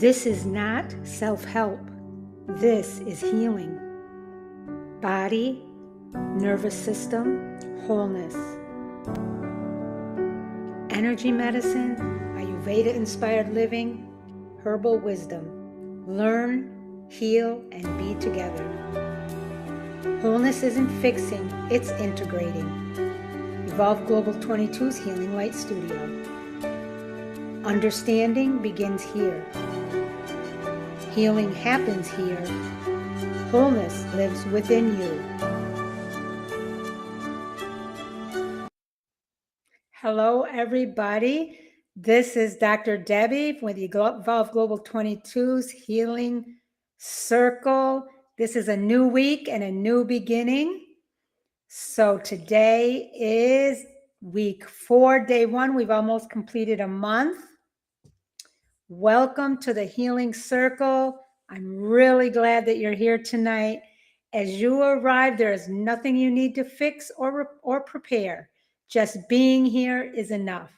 This is not self-help. This is healing. Body, nervous system, wholeness. Energy medicine, Ayurveda-Inspired living, herbal wisdom. Learn, heal, and be together. Wholeness isn't fixing, it's integrating. Evolve Global 22's Healing Light Studio. Understanding begins here. Healing happens here. Wholeness lives within you. Hello, everybody. This is Dr. Debbie with Evolve Global 22's Healing Circle. This is a new week and a new beginning. So today is week 4, day 1. We've almost completed a month. Welcome to the Healing Circle. I'm really glad that you're here tonight. As you arrive, there is nothing you need to fix or prepare. Just being here is enough.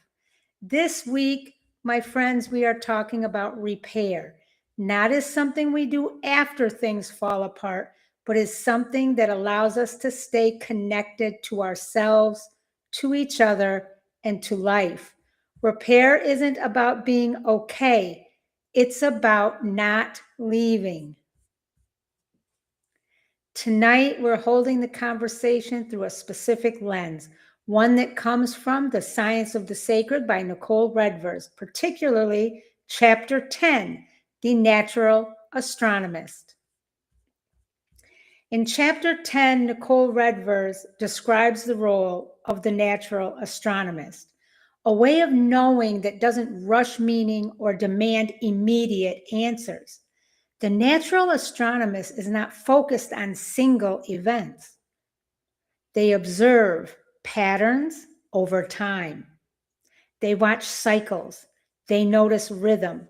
This week, my friends, we are talking about repair, not as something we do after things fall apart, but as something that allows us to stay connected to ourselves, to each other, and to life. Repair isn't about being okay. It's about not leaving. Tonight, we're holding the conversation through a specific lens, one that comes from The Science of the Sacred by Nicole Redvers, particularly Chapter 10, The Natural Astronomist. In Chapter 10, Nicole Redvers describes the role of the natural astronomist, a way of knowing that doesn't rush meaning or demand immediate answers. The natural astronomist is not focused on single events. They observe patterns over time. They watch cycles. They notice rhythm.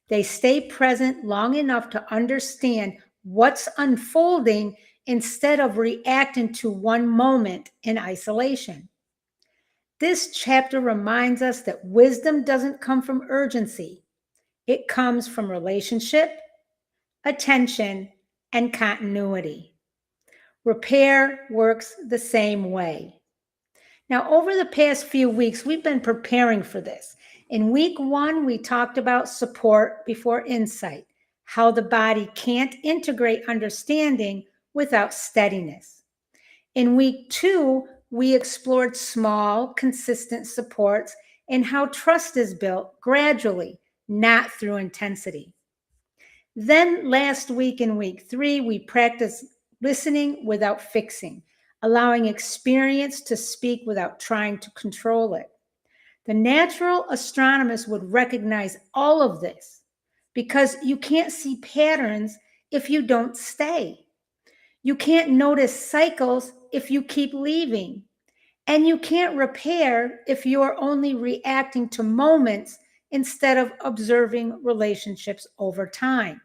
They stay present long enough to understand what's unfolding instead of reacting to one moment in isolation. This chapter reminds us that wisdom doesn't come from urgency. It comes from relationship, attention, and continuity. Repair works the same way. Now, over the past few weeks, we've been preparing for this. In week 1, we talked about support before insight, how the body can't integrate understanding without steadiness. In week 2, we explored small, consistent supports and how trust is built gradually, not through intensity. Then last week in week 3, we practiced listening without fixing, allowing experience to speak without trying to control it. The natural astronomist would recognize all of this because you can't see patterns if you don't stay. You can't notice cycles if you keep leaving. And you can't repair if you're only reacting to moments instead of observing relationships over time.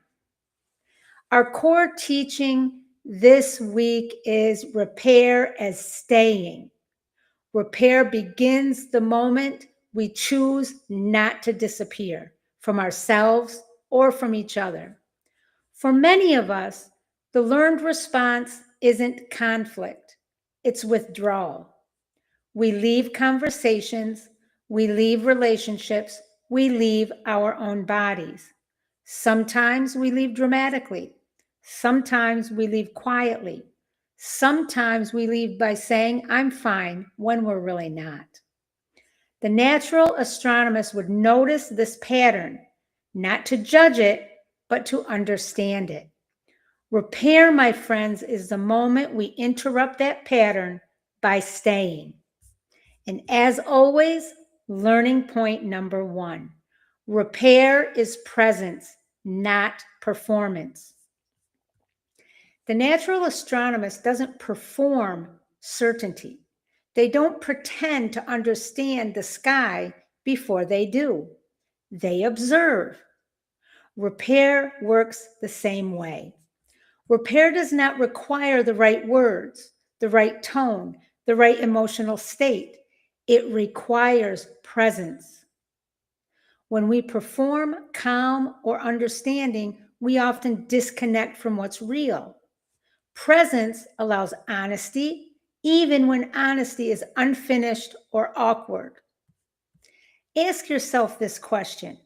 Our core teaching this week is repair as staying. Repair begins the moment we choose not to disappear from ourselves or from each other. For many of us, the learned response isn't conflict, it's withdrawal. We leave conversations, we leave relationships, we leave our own bodies. Sometimes we leave dramatically. Sometimes we leave quietly. Sometimes we leave by saying, I'm fine, when we're really not. The natural astronomist would notice this pattern, not to judge it, but to understand it. Repair, my friends, is the moment we interrupt that pattern by staying. And as always, learning point number 1, repair is presence, not performance. The natural astronomist doesn't perform certainty. They don't pretend to understand the sky before they do. They observe. Repair works the same way. Repair does not require the right words, the right tone, the right emotional state. It requires presence. When we perform calm or understanding, we often disconnect from what's real. Presence allows honesty, even when honesty is unfinished or awkward. Ask yourself this question: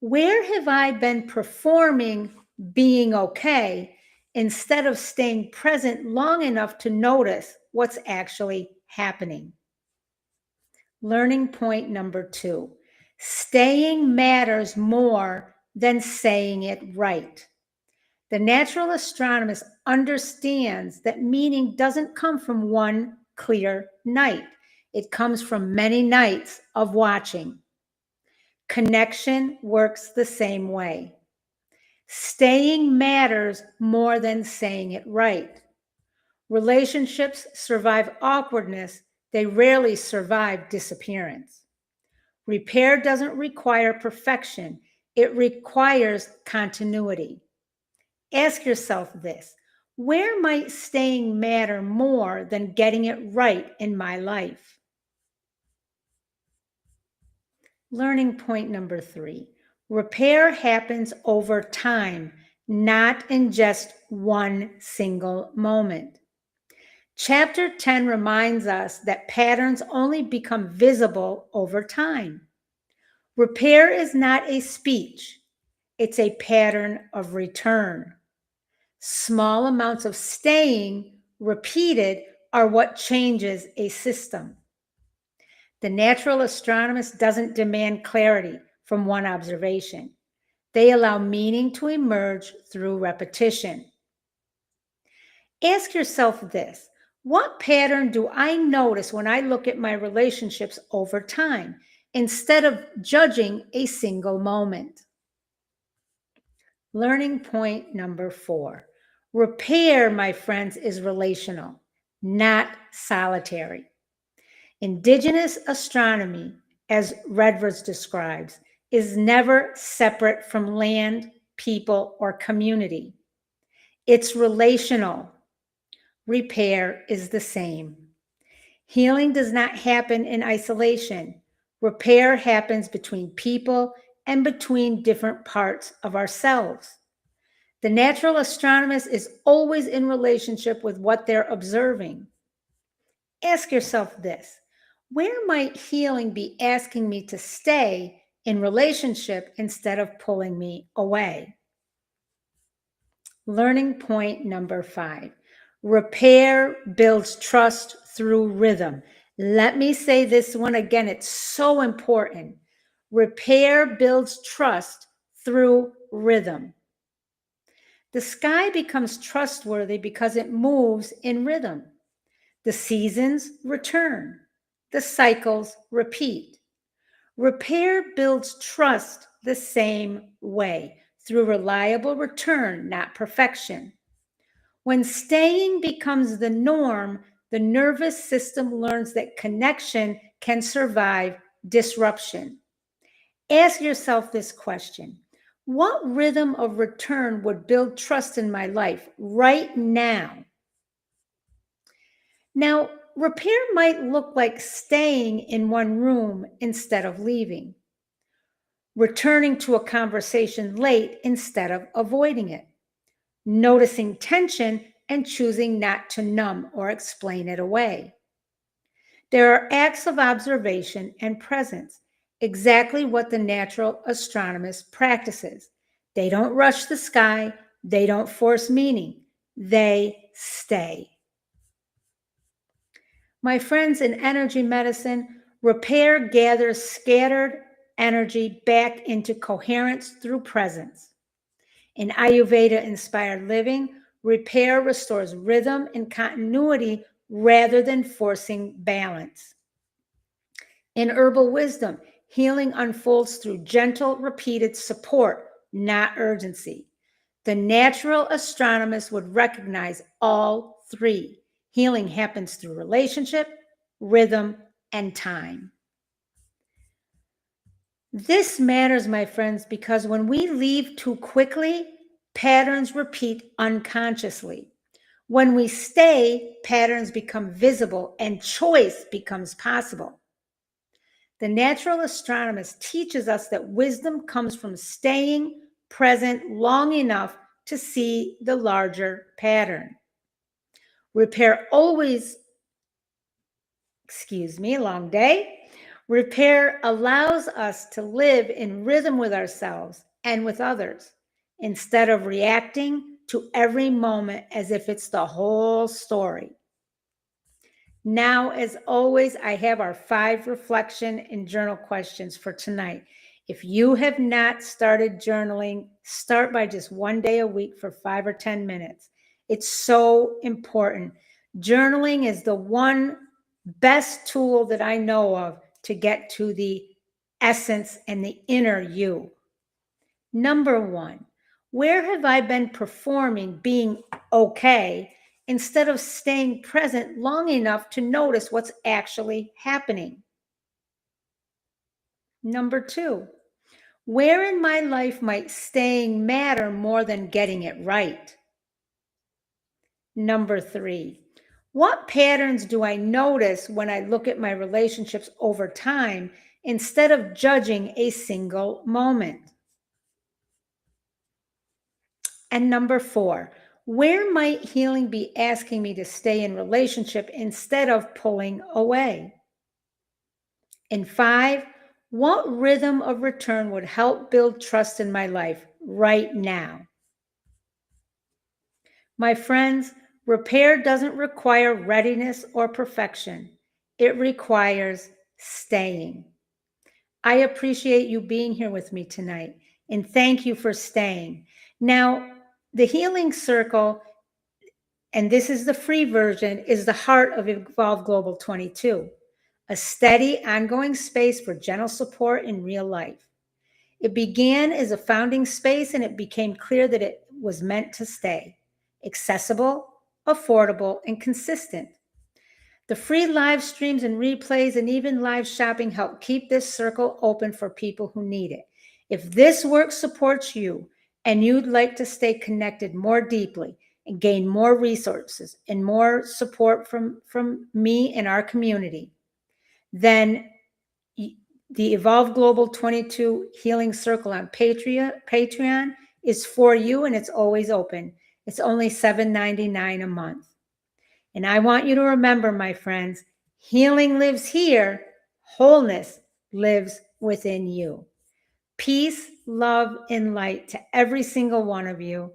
where have I been performing being okay instead of staying present long enough to notice what's actually happening? Learning point number 2: staying matters more than saying it right. The natural astronomist understands that meaning doesn't come from one clear night. It comes from many nights of watching. Connection works the same way. Staying matters more than saying it right. Relationships survive awkwardness. They rarely survive disappearance. Repair doesn't require perfection. It requires continuity. Ask yourself this: where might staying matter more than getting it right in my life? Learning point number 3: repair happens over time, not in just one single moment. Chapter 10 reminds us that patterns only become visible over time. Repair is not a speech, it's a pattern of return. Small amounts of staying repeated are what changes a system. The natural astronomist doesn't demand clarity from one observation. They allow meaning to emerge through repetition. Ask yourself this: what pattern do I notice when I look at my relationships over time instead of judging a single moment? Learning point number 4: repair, my friends, is relational, not solitary. Indigenous astronomy, as Redvers describes, is never separate from land, people, or community. It's relational. Repair is the same. Healing does not happen in isolation. Repair happens between people and between different parts of ourselves. The natural astronomist is always in relationship with what they're observing. Ask yourself this: where might healing be asking me to stay in relationship instead of pulling me away? Learning point number 5: repair builds trust through rhythm. Let me say this one again, it's so important. Repair builds trust through rhythm. The sky becomes trustworthy because it moves in rhythm. The seasons return. The cycles repeat. Repair builds trust the same way, through reliable return, not perfection. When staying becomes the norm, the nervous system learns that connection can survive disruption. Ask yourself this question: what rhythm of return would build trust in my life right now? Now, repair might look like staying in one room instead of leaving, returning to a conversation late instead of avoiding it, noticing tension and choosing not to numb or explain it away. There are acts of observation and presence, exactly what the natural astronomist practices. They don't rush the sky, they don't force meaning, they stay. My friends, in energy medicine, repair gathers scattered energy back into coherence through presence. In Ayurveda-inspired living, repair restores rhythm and continuity rather than forcing balance. In herbal wisdom, healing unfolds through gentle, repeated support, not urgency. The natural astronomist would recognize all 3. Healing happens through relationship, rhythm, and time. This matters, my friends, because when we leave too quickly, patterns repeat unconsciously. When we stay, patterns become visible and choice becomes possible. The natural astronomist teaches us that wisdom comes from staying present long enough to see the larger pattern. Repair always, long day. Repair allows us to live in rhythm with ourselves and with others instead of reacting to every moment as if it's the whole story. Now, as always, I have our 5 reflection and journal questions for tonight. If you have not started journaling, start by just 1 day a week for 5 or 10 minutes. It's so important. Journaling is the one best tool that I know of to get to the essence and the inner you. Number 1, where have I been performing being okay instead of staying present long enough to notice what's actually happening? Number 2, where in my life might staying matter more than getting it right? Number 3, what patterns do I notice when I look at my relationships over time instead of judging a single moment? And number 4, where might healing be asking me to stay in relationship instead of pulling away? And 5, what rhythm of return would help build trust in my life right now? My friends, repair doesn't require readiness or perfection. It requires staying. I appreciate you being here with me tonight, and thank you for staying. Now, the Healing Circle, and this is the free version, is the heart of Evolve Global 22, a steady, ongoing space for gentle support in real life. It began as a founding space, and it became clear that it was meant to stay accessible, affordable, and consistent. The free live streams and replays and even live shopping help keep this circle open for people who need it. If this work supports you and you'd like to stay connected more deeply and gain more resources and more support from me and our community, then the Evolve Global 22 Healing Circle on Patreon is for you, and it's always open. It's only $7.99 a month. And I want you to remember, my friends, healing lives here, wholeness lives within you. Peace, love, and light to every single one of you.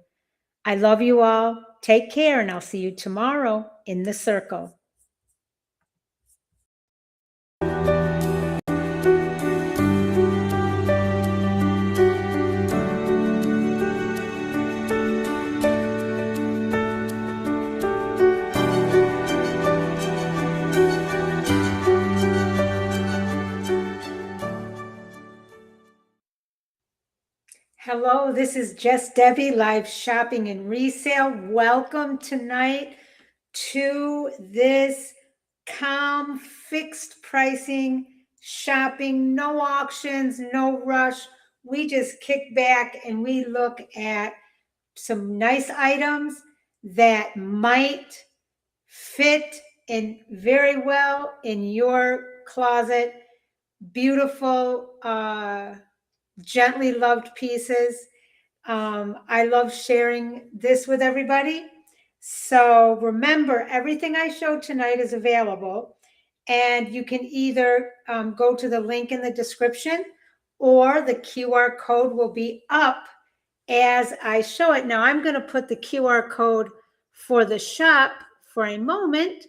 I love you all. Take care, and I'll see you tomorrow in the circle. Hello, this is Just Debbie, live shopping and resale. Welcome tonight to this calm, fixed pricing shopping, no auctions, no rush. We just kick back and we look at some nice items that might fit in very well in your closet. Beautiful, gently loved pieces. I love sharing this with everybody. So remember, everything I showed tonight is available, and you can either go to the link in the description, or the QR code will be up as I show it. Now I'm going to put the QR code for the shop for a moment,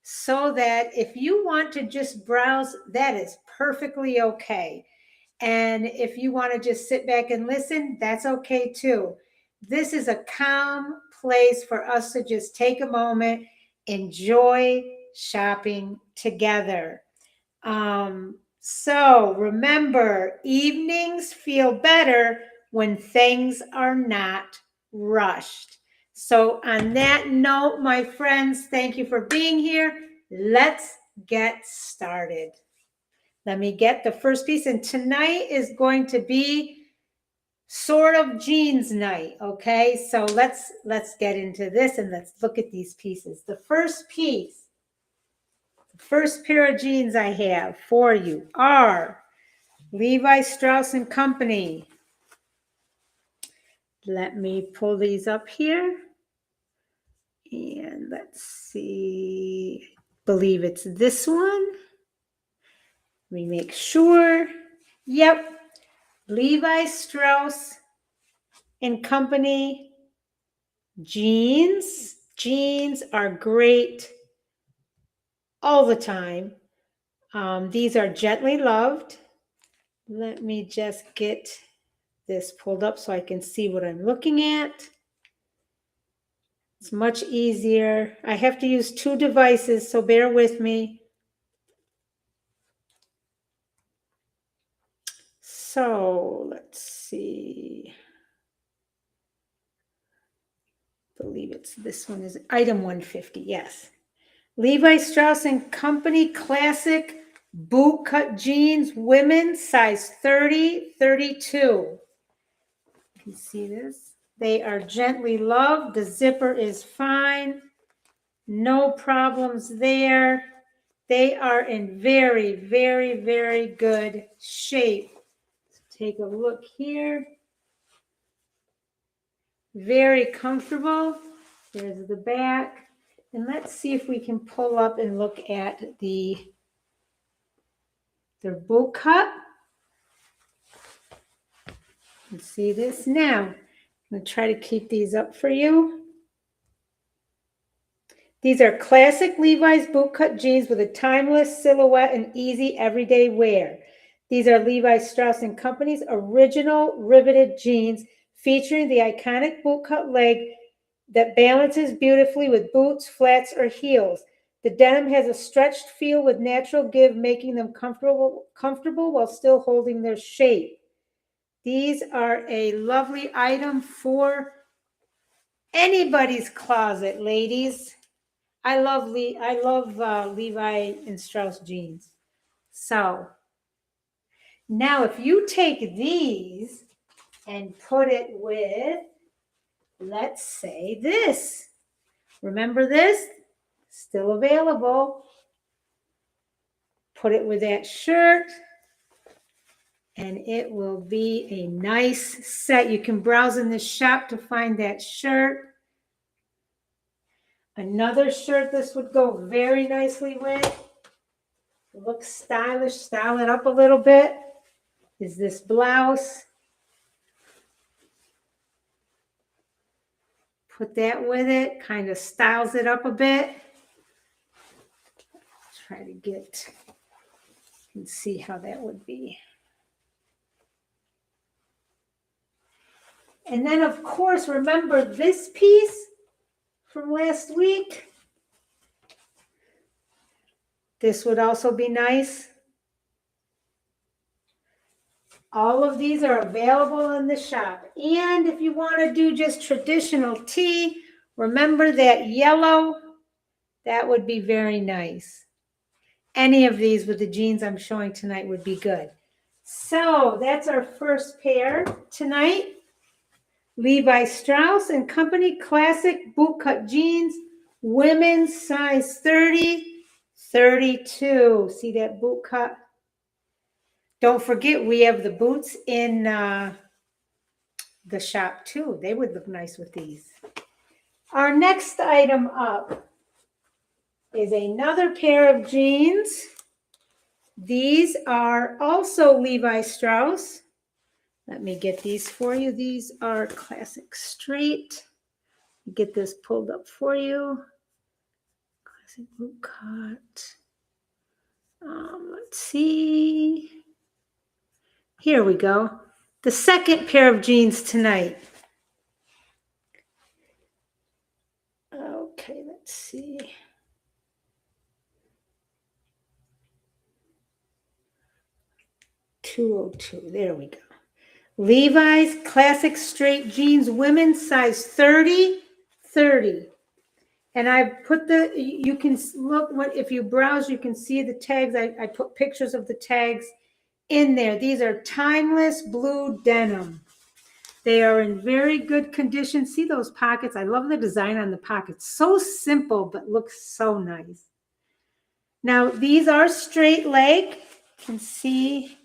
so that if you want to just browse, that is perfectly okay. And if you want to just sit back and listen, that's okay too. This is a calm place for us to just take a moment, enjoy shopping together. So remember, evenings feel better when things are not rushed. So on that note, my friends, thank you for being here. Let's get started. Let me get the first piece. And tonight is going to be sort of jeans night. Okay, so let's get into this and let's look at these pieces. The first piece, First pair of jeans I have for you are Levi Strauss & Company. Let me pull these up here. And let's see. I believe it's this one. Let me make sure. Yep. Levi Strauss & Company jeans. Jeans are great all the time. These are gently loved. Let me just get this pulled up so I can see what I'm looking at. It's much easier. I have to use two devices, so bear with me. So let's see. I believe it's this one is item 150. Yes. Levi Strauss & Company classic boot cut jeans, women, size 30, 32. You can see this. They are gently loved. The zipper is fine. No problems there. They are in very, very, very good shape. Take a look here. Very comfortable. There's the back. And let's see if we can pull up and look at their boot cut. You see this now. I'm going to try to keep these up for you. These are classic Levi's boot cut jeans with a timeless silhouette and easy everyday wear. These are Levi Strauss & Company's original riveted jeans featuring the iconic boot cut leg that balances beautifully with boots, flats, or heels. The denim has a stretched feel with natural give, making them comfortable while still holding their shape. These are a lovely item for anybody's closet, ladies. I love Levi and Strauss jeans. So now if you take these and put it with, let's say this. Remember this? Still available. Put it with that shirt and it will be a nice set. You can browse in the shop to find that shirt. Another shirt this would go very nicely with. It looks stylish, style it up a little bit. Is this blouse. Put that with it, kind of styles it up a bit. Try to get and see how that would be. And then, of course, remember this piece from last week? This would also be nice. All of these are available in the shop. And if you want to do just traditional tee, remember that yellow, that would be very nice. Any of these with the jeans I'm showing tonight would be good. So that's our first pair tonight. Levi Strauss & Company classic boot cut jeans, women's size 30, 32. See that boot cut? Don't forget, we have the boots in the shop too. They would look nice with these. Our next item up is another pair of jeans. These are also Levi Strauss. Let me get these for you. These are classic straight. Get this pulled up for you. Classic boot cut. Let's see. Here we go. The second pair of jeans tonight. Okay, let's see. $202. There we go. Levi's classic straight jeans, women's size 30, 30. And I've put you can look, if you browse, you can see the tags. I put pictures of the tags in there. These are timeless blue denim. They are in very good condition. See those pockets? I love the design on the pockets. So simple, but looks so nice. Now, these are straight leg. You can see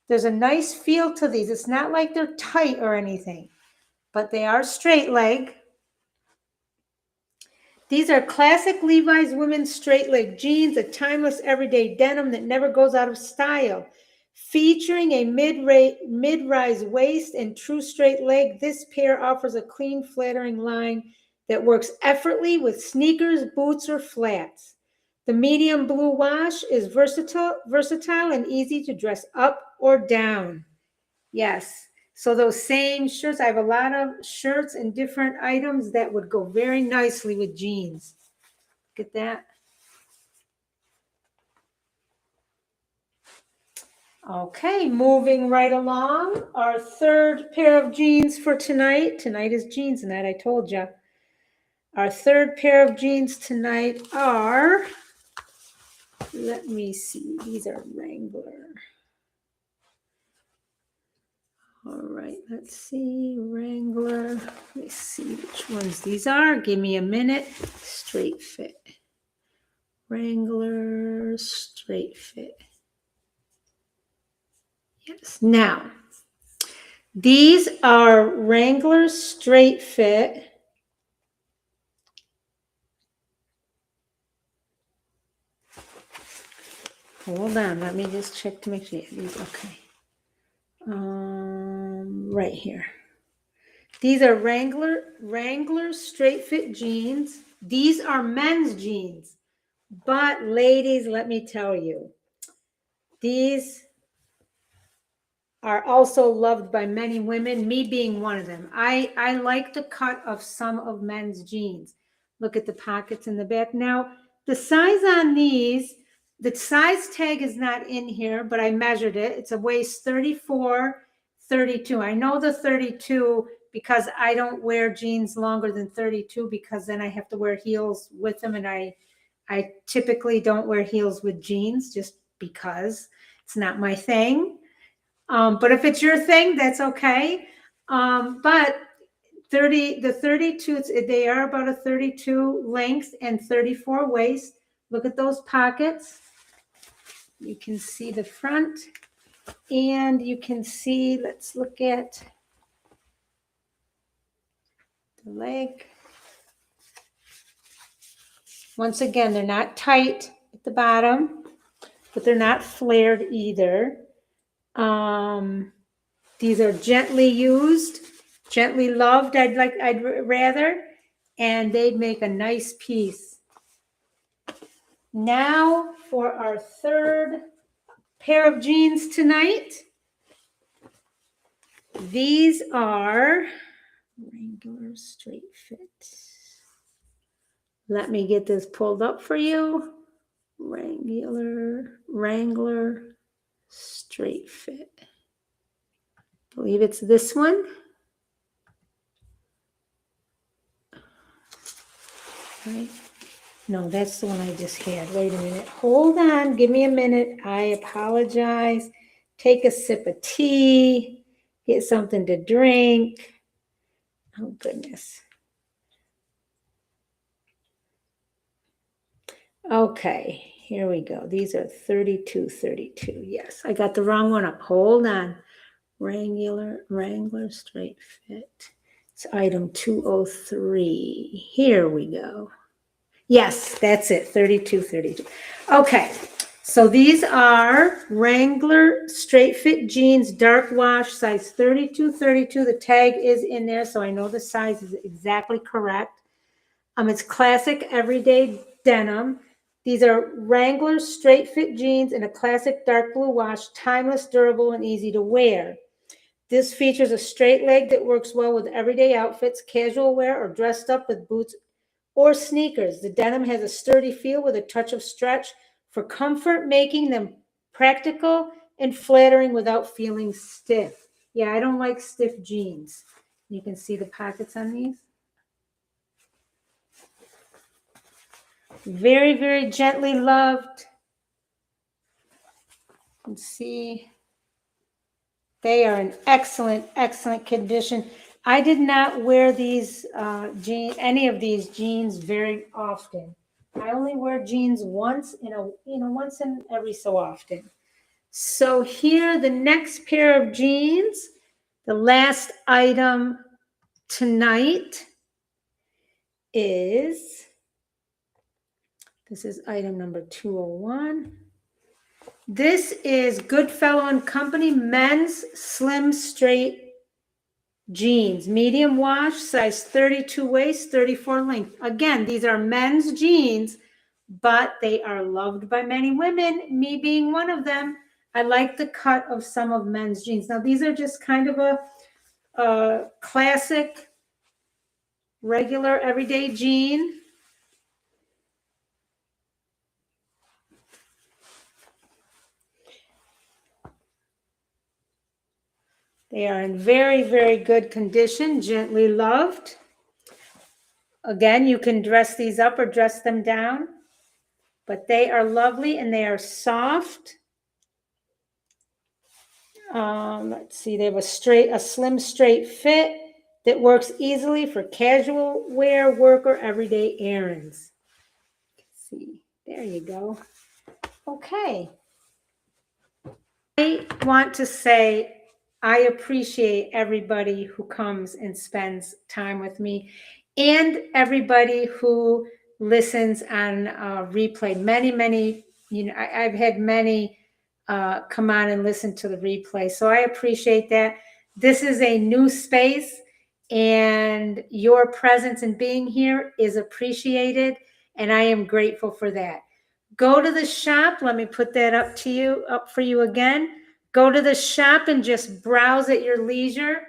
there's a nice feel to these. It's not like they're tight or anything, but they are straight leg. These are classic Levi's women's straight leg jeans, a timeless everyday denim that never goes out of style. Featuring a mid-rise waist and true straight leg, this pair offers a clean, flattering line that works effortlessly with sneakers, boots, or flats. The medium blue wash is versatile and easy to dress up or down. Yes. So those same shirts, I have a lot of shirts and different items that would go very nicely with jeans. Look at that. Okay, moving right along. Our third pair of jeans for tonight. Tonight is jeans night, I told you. Our third pair of jeans tonight are, let me see, these are Wrangler. All right, let's see, Wrangler. Let me see which ones these are. Give me a minute. Straight fit. Wrangler straight fit. Yes, now, these are Wrangler straight fit. Hold on, let me just check to make sure these okay. Right here. These are Wrangler straight fit jeans. These are men's jeans. But ladies, let me tell you, these are also loved by many women, me being one of them. I like the cut of some of men's jeans. Look at the pockets in the back. Now, the size on these, the size tag is not in here, but I measured it. It's a waist 34, 32. I know the 32 because I don't wear jeans longer than 32 because then I have to wear heels with them, and I typically don't wear heels with jeans just because it's not my thing. But if it's your thing, that's okay. But the 32s, they are about a 32 length and 34 waist. Look at those pockets. You can see the front, and you can see, let's look at the leg. Once again, they're not tight at the bottom, but they're not flared either. These are gently used, gently loved, I'd rather, and they'd make a nice piece. Now for our third pair of jeans tonight. These are Wrangler straight fit. Let me get this pulled up for you. Wrangler straight fit. I believe it's this one. Right. No, that's the one I just had. Wait a minute. Hold on. Give me a minute. I apologize. Take a sip of tea. Get something to drink. Oh, goodness. Okay, here we go. These are 32. Yes, I got the wrong one up. Hold on. Wrangler straight fit. It's item 203. Here we go. Yes, that's it. 32. Okay, so these are Wrangler straight fit jeans, dark wash, size 32. The tag is in there, so I know the size is exactly correct. It's classic everyday denim. These are Wrangler straight fit jeans in a classic dark blue wash, timeless, durable, and easy to wear. This features a straight leg that works well with everyday outfits, casual wear, or dressed up with boots or sneakers. The denim has a sturdy feel with a touch of stretch for comfort, making them practical and flattering without feeling stiff. Yeah, I don't like stiff jeans. You can see the pockets on these. Very, very gently loved. You can see they are in excellent condition. I did not wear these jeans, any of these jeans very often. I only wear jeans once once in every so often. So here, the next pair of jeans, the last item tonight is, this is item number 201. This is Goodfellow and Company men's slim straight jeans, medium wash, size 32 waist, 34 length. Again, these are men's jeans, but they are loved by many women, me being one of them. I like the cut of some of men's jeans. Now, these are just kind of a classic, regular, everyday jean. They are in very, very good condition, gently loved. Again, you can dress these up or dress them down, but they are lovely and they are soft. Let's see, they have a slim, straight fit that works easily for casual wear, work, or everyday errands. Let's see, there you go. Okay. I want to say I appreciate everybody who comes and spends time with me and everybody who listens on replay. Many, I've had many come on and listen to the replay. So I appreciate that. This is a new space and your presence and being here is appreciated. And I am grateful for that. Go to the shop. Let me put that up for you again. Go to the shop and just browse at your leisure.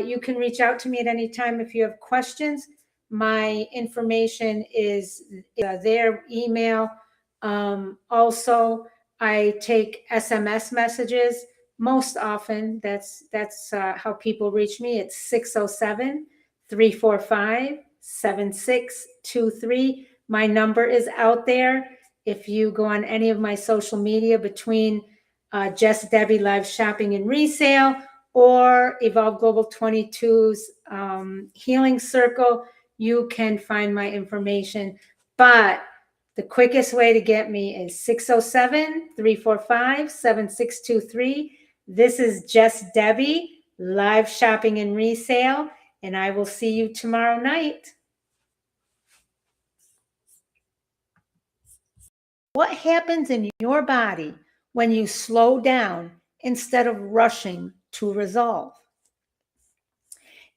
You can reach out to me at any time if you have questions. My information is there, email. Also, I take SMS messages most often. That's how people reach me. It's 607-345-7623. My number is out there. If you go on any of my social media between Just Debbie Live Shopping and Resale or Evolve Global 22's Healing Circle, you can find my information. But the quickest way to get me is 607-345-7623. This is Just Debbie Live Shopping and Resale, and I will see you tomorrow night. What happens in your body when you slow down instead of rushing to resolve?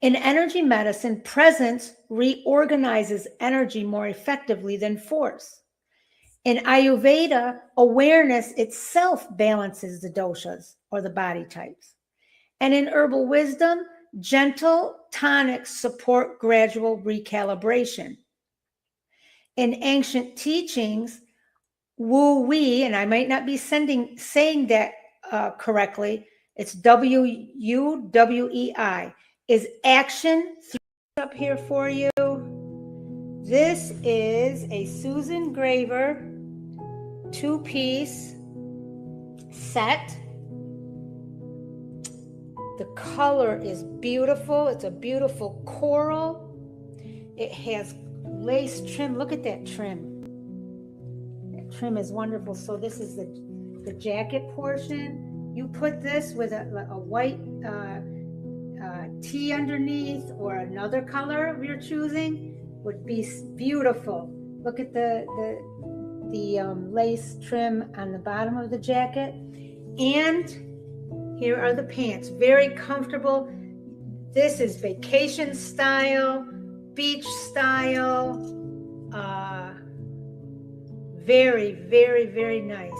In energy medicine, presence reorganizes energy more effectively than force. In Ayurveda, awareness itself balances the doshas, or the body types. And in herbal wisdom, gentle tonics support gradual recalibration. In ancient teachings, Wu-wei, and I might not be saying that correctly, it's W-U-W-E-I, is action. Up here for you. This is a Susan Graver 2-piece set. The color is beautiful. It's a beautiful coral. It has lace trim. Look at that trim. Trim is wonderful. So this is the jacket portion. You put this with a white tee underneath or another color of your choosing would be beautiful. Look at the lace trim on the bottom of the jacket. And here are the pants. Very comfortable. This is vacation style, beach style. Very, very, very nice.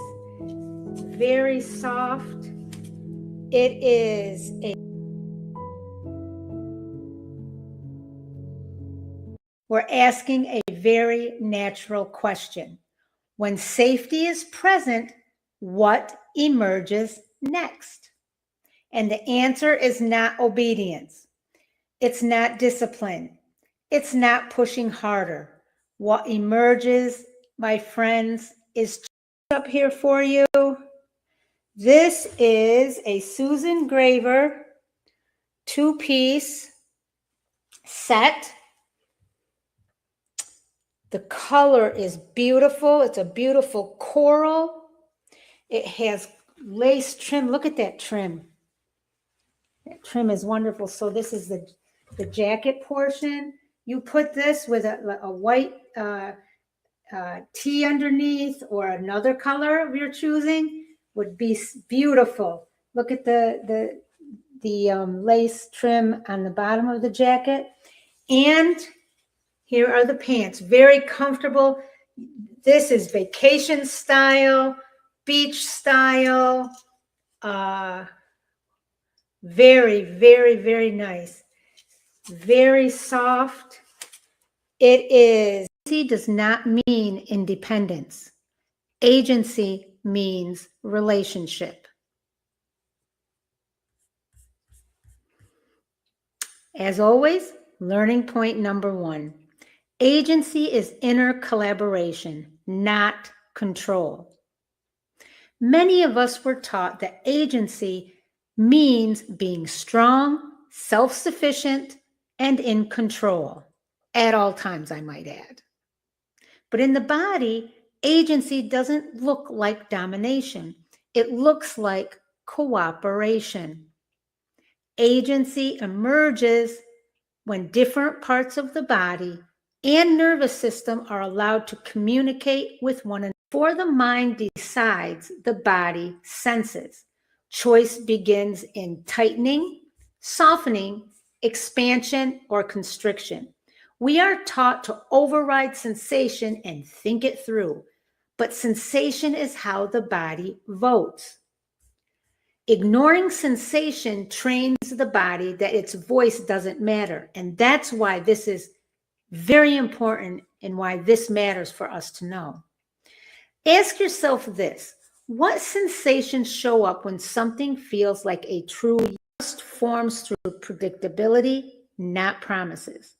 Very soft. It is we're asking a very natural question. When safety is present, what emerges next? And the answer is not obedience. It's not discipline. It's not pushing harder. What emerges, my friends, is up here for you. This is a Susan Graver 2-piece set. The color is beautiful. It's a beautiful coral. It has lace trim. Look at that trim. That trim is wonderful. So this is the jacket portion. You put this with a white tee underneath or another color of your choosing would be beautiful. Look at the lace trim on the bottom of the jacket. And here are the pants, very comfortable. This is vacation style, beach style. Very, very, very nice. Very soft. It is. Agency does not mean independence. Agency means relationship. As always, learning point number 1. Agency is inner collaboration, not control. Many of us were taught that agency means being strong, self-sufficient, and in control. At all times, I might add. But in the body, agency doesn't look like domination. It looks like cooperation. Agency emerges when different parts of the body and nervous system are allowed to communicate with one another. Before the mind decides, the body senses. Choice begins in tightening, softening, expansion, or constriction. We are taught to override sensation and think it through, but sensation is how the body votes. Ignoring sensation trains the body that its voice doesn't matter, and that's why this is very important and why this matters for us to know. Ask yourself this: what sensations show up when something feels like a true trust forms through predictability, not promises?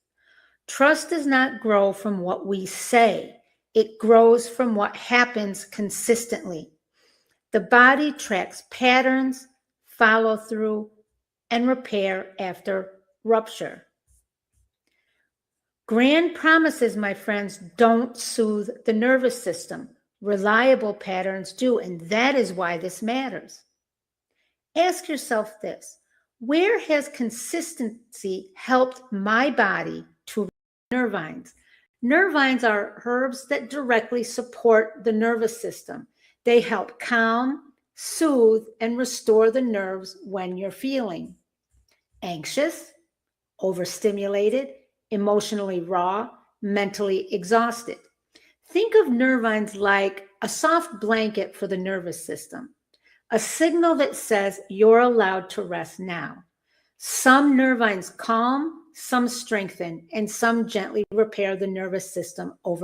Trust does not grow from what we say. It grows from what happens consistently. The body tracks patterns, follow through, and repair after rupture. Grand promises, my friends, don't soothe the nervous system. Reliable patterns do, and that is why this matters. Ask yourself this: where has consistency helped my body to nervines? Nervines are herbs that directly support the nervous system. They help calm, soothe, and restore the nerves when you're feeling anxious, overstimulated, emotionally raw, mentally exhausted. Think of nervines like a soft blanket for the nervous system, a signal that says you're allowed to rest now. Some nervines calm, some strengthen, and some gently repair the nervous system over.